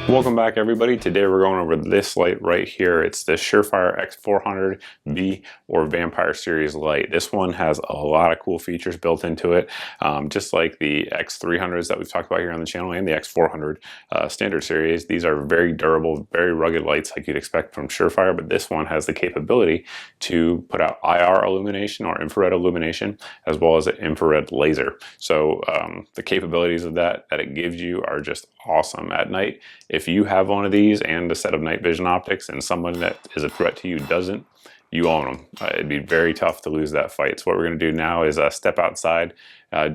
Welcome back, everybody. Today we're going over this light right here. It's the Surefire X400V or Vampire Series light. This one has a lot of cool features built into it, just like the X300s that we've talked about here on the channel and the X400 standard series. These are very durable, very rugged lights like you'd expect from Surefire, but this one has the capability to put out IR illumination or infrared illumination, as well as an infrared laser. So the capabilities of that it gives you are just awesome at night. If you have one of these and a set of night vision optics and someone that is a threat to you doesn't, you own them. It'd be very tough to lose that fight. So what we're going to do now is step outside,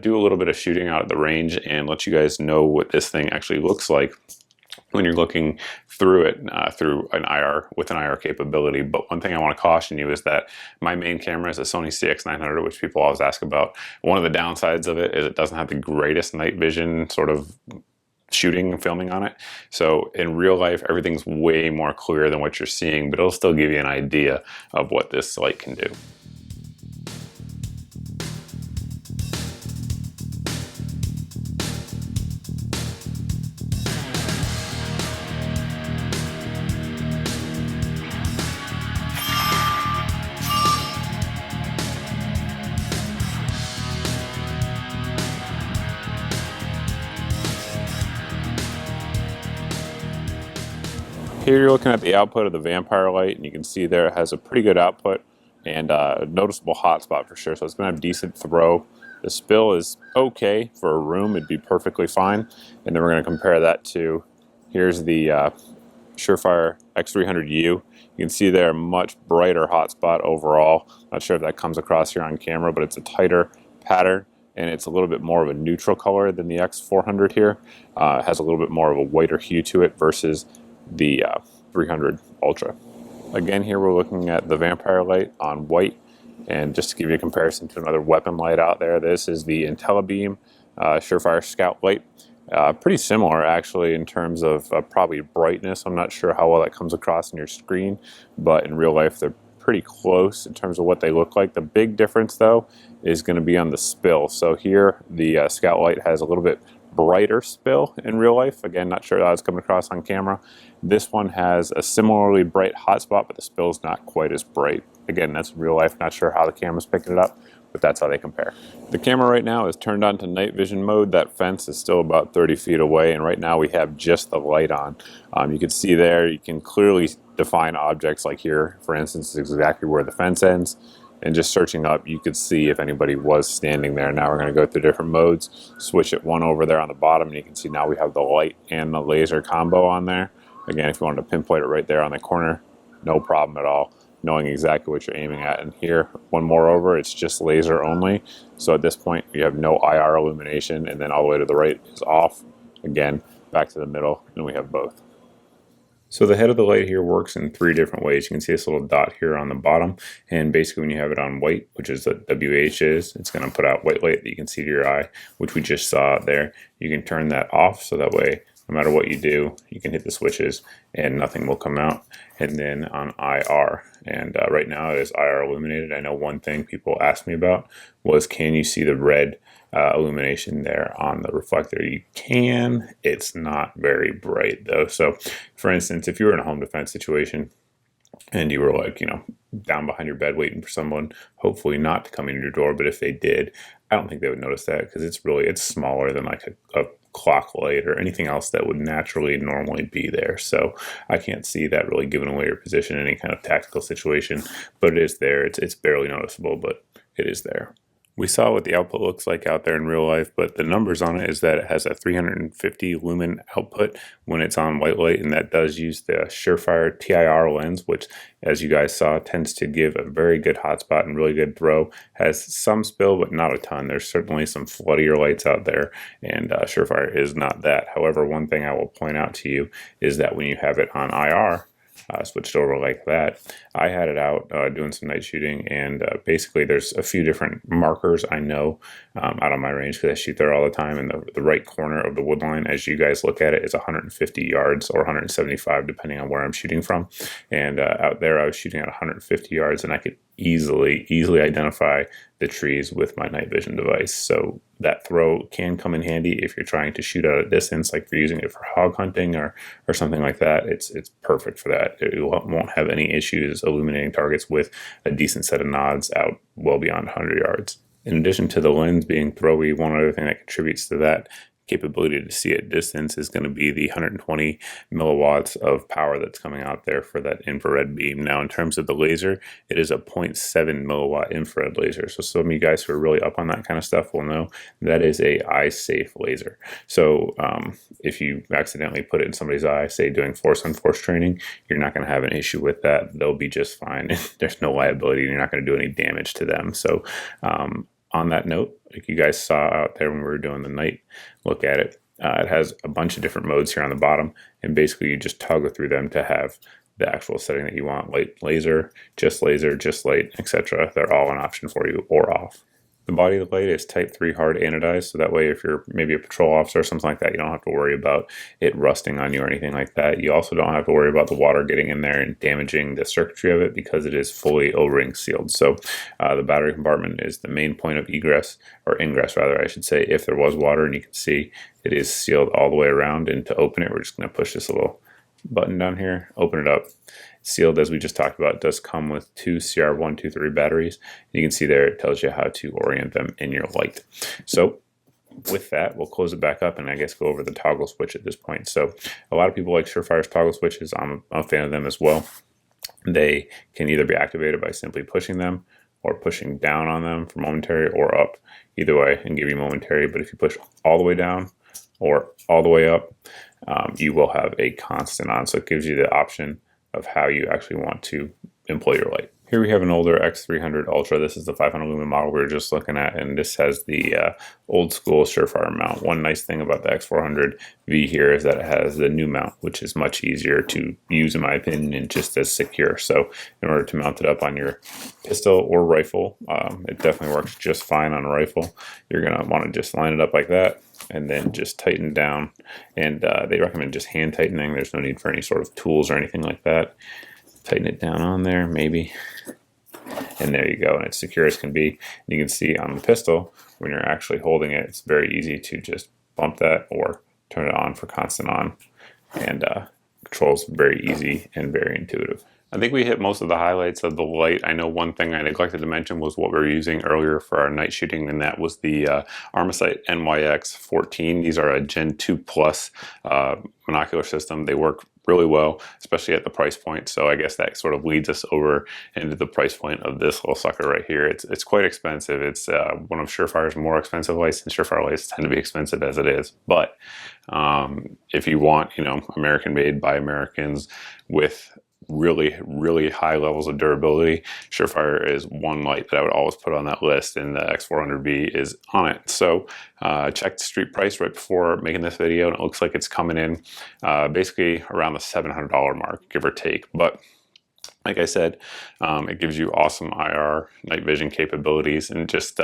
do a little bit of shooting out at the range, and let you guys know what this thing actually looks like when you're looking through it through an IR with an IR capability. But one thing I want to caution you is that my main camera is a Sony CX900, which people always ask about. One of the downsides of it is it doesn't have the greatest night vision sort of shooting and filming on it. So in real life, everything's way more clear than what you're seeing, but it'll still give you an idea of what this light can do. Here you're looking at the output of the Vampire light, and you can see there it has a pretty good output and a noticeable hotspot for sure. So it's going to have decent throw. The spill is okay for a room; it'd be perfectly fine. And then we're going to compare that to here's the Surefire X300U. You can see there a much brighter hotspot overall. Not sure if that comes across here on camera, but it's a tighter pattern, and it's a little bit more of a neutral color than the X400 here. It has a little bit more of a whiter hue to it versus the 300 Ultra. Again, here we're looking at the Vampire light on white, and just to give you a comparison to another weapon light out there, this is the IntelliBeam Surefire Scout light. Pretty similar actually in terms of probably brightness. I'm not sure how well that comes across in your screen, but in real life they're pretty close in terms of what they look like. The big difference though is going to be on the spill. So here the Scout light has a little bit brighter spill in real life. Again, not sure how it's coming across on camera. This one has a similarly bright hotspot, but the spill is not quite as bright. Again, that's real life. Not sure how the camera's picking it up, but that's how they compare. The camera right now is turned on to night vision mode. That fence is still about 30 feet away, and right now we have just the light on. You can see there, you can clearly define objects like here, for instance, is exactly where the fence ends. And just searching up, you could see if anybody was standing there. Now we're going to go through different modes, switch it one over there on the bottom, and you can see now we have the light and the laser combo on there. Again, if you wanted to pinpoint it right there on the corner, no problem at all, knowing exactly what you're aiming at. And here, one more over, it's just laser only. So at this point, you have no IR illumination, and then all the way to the right is off. Again, back to the middle, and we have both. So the head of the light here works in three different ways. You can see this little dot here on the bottom, and basically when you have it on white, which is what WH is, it's going to put out white light that you can see to your eye, which we just saw there. You can turn that off, so that way no matter what you do, you can hit the switches and nothing will come out. And then on IR, and right now it is IR illuminated. I know one thing people asked me about was, can you see the red illumination there on the reflector? You can. It's not very bright though. So for instance, if you were in a home defense situation and you were like, down behind your bed waiting for someone, hopefully not to come in your door, but if they did, I don't think they would notice that, because it's smaller than like a clock light or anything else that would naturally normally be there. So I can't see that really giving away your position in any kind of tactical situation, but it is there. It's barely noticeable, but it is there. We saw what the output looks like out there in real life, but the numbers on it is that it has a 350 lumen output when it's on white light, and that does use the Surefire TIR lens, which, as you guys saw, tends to give a very good hotspot and really good throw. Has some spill, but not a ton. There's certainly some floodier lights out there, and Surefire is not that. However, one thing I will point out to you is that when you have it on IR, switched over like that, I had it out doing some night shooting, and basically there's a few different markers I know out on my range because I shoot there all the time, and the right corner of the wood line, as you guys look at it, is 150 yards or 175 depending on where I'm shooting from. And out there I was shooting at 150 yards, and I could easily identify the trees with my night vision device. So that throw can come in handy if you're trying to shoot at a distance, like if you're using it for hog hunting or something like that. It's perfect for that. It won't have any issues illuminating targets with a decent set of nods out well beyond 100 yards. In addition to the lens being throwy, one other thing that contributes to that capability to see at distance is going to be the 120 milliwatts of power that's coming out there for that infrared beam. Now, in terms of the laser, it is a 0.7 milliwatt infrared laser. So some of you guys who are really up on that kind of stuff will know that is a eye safe laser. So if you accidentally put it in somebody's eye, say doing force on force training, you're not going to have an issue with that. They'll be just fine. There's no liability. You're not going to do any damage to them. So on that note, like you guys saw out there when we were doing the night look at it, it has a bunch of different modes here on the bottom, and basically you just toggle through them to have the actual setting that you want: light, laser, just light, etc. They're all an option for you, or off. The body of the light is type 3 hard anodized, so that way if you're maybe a patrol officer or something like that, you don't have to worry about it rusting on you or anything like that. You also don't have to worry about the water getting in there and damaging the circuitry of it because it is fully O-ring sealed. So the battery compartment is the main point of egress, or ingress rather, I should say, if there was water, and you can see it is sealed all the way around. And to open it, we're just going to push this little button down here, open it up. Sealed, as we just talked about, does come with two CR123 batteries. You can see there it tells you how to orient them in your light. So with that, we'll close it back up and I guess go over the toggle switch at this point. So a lot of people like Surefire's toggle switches. I'm a fan of them as well. They can either be activated by simply pushing them or pushing down on them for momentary, or up. Either way, and give you momentary. But if you push all the way down or all the way up, you will have a constant on. So it gives you the option of how you actually want to employ your light. Here we have an older X300 Ultra. This is the 500 lumen model we were just looking at, and this has the old school Surefire mount. One nice thing about the X400V here is that it has the new mount, which is much easier to use in my opinion and just as secure. So in order to mount it up on your pistol or rifle, it definitely works just fine on a rifle. You're gonna want to just line it up like that and then just tighten down, and they recommend just hand tightening. There's no need for any sort of tools or anything like that. Tighten it down on there, maybe, and there you go, and it's secure as can be. And you can see on the pistol, when you're actually holding it, it's very easy to just bump that or turn it on for constant on, and controls very easy and very intuitive. I think we hit most of the highlights of the light. I know one thing I neglected to mention was what we were using earlier for our night shooting, and that was the Armasight NYX14. These are a Gen 2 Plus monocular system. They work really well, especially at the price point. So I guess that sort of leads us over into the price point of this little sucker right here. It's quite expensive. It's one of Surefire's more expensive lights, and Surefire lights tend to be expensive as it is. But if you want, American made by Americans with really high levels of durability, Surefire is one light that I would always put on that list, and the X400V is on it. So checked the street price right before making this video, and it looks like it's coming in basically around the $700 mark, give or take. But like I said, it gives you awesome IR night vision capabilities, and just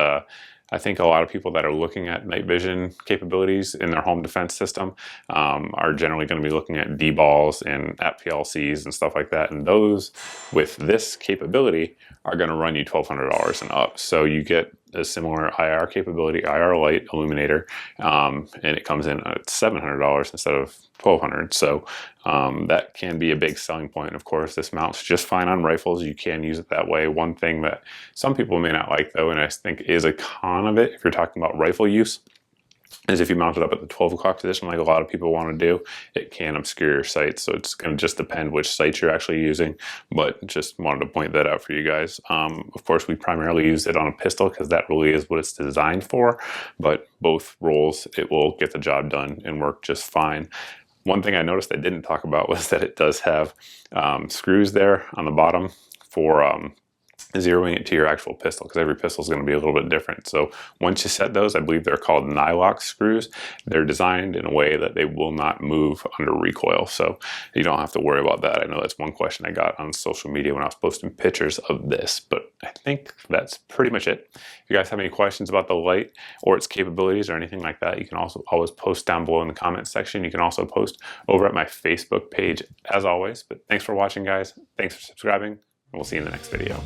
I think a lot of people that are looking at night vision capabilities in their home defense system are generally going to be looking at D-balls and at PLCs and stuff like that. And those with this capability are going to run you $1,200 and up. So you get a similar IR capability, IR light illuminator, and it comes in at $700 instead of $1,200. So that can be a big selling point. Of course, this mounts just fine on rifles. You can use it that way. One thing that some people may not like though, and I think is a con of it if you're talking about rifle use, is if you mount it up at the 12 o'clock position like a lot of people want to do, it can obscure your sight. So it's going to just depend which sight you're actually using, but just wanted to point that out for you guys. Of course, we primarily use it on a pistol because that really is what it's designed for, but both roles, it will get the job done and work just fine. One thing I noticed I didn't talk about was that it does have screws there on the bottom for zeroing it to your actual pistol, because every pistol is going to be a little bit different. So once you set those, I believe they're called nylock screws. They're designed in a way that they will not move under recoil, so you don't have to worry about that. I know that's one question I got on social media when I was posting pictures of this, but I think that's pretty much it. If you guys have any questions about the light or its capabilities or anything like that, you can also always post down below in the comments section. You can also post over at my Facebook page as always. But thanks for watching, guys. Thanks for subscribing, and we'll see you in the next video.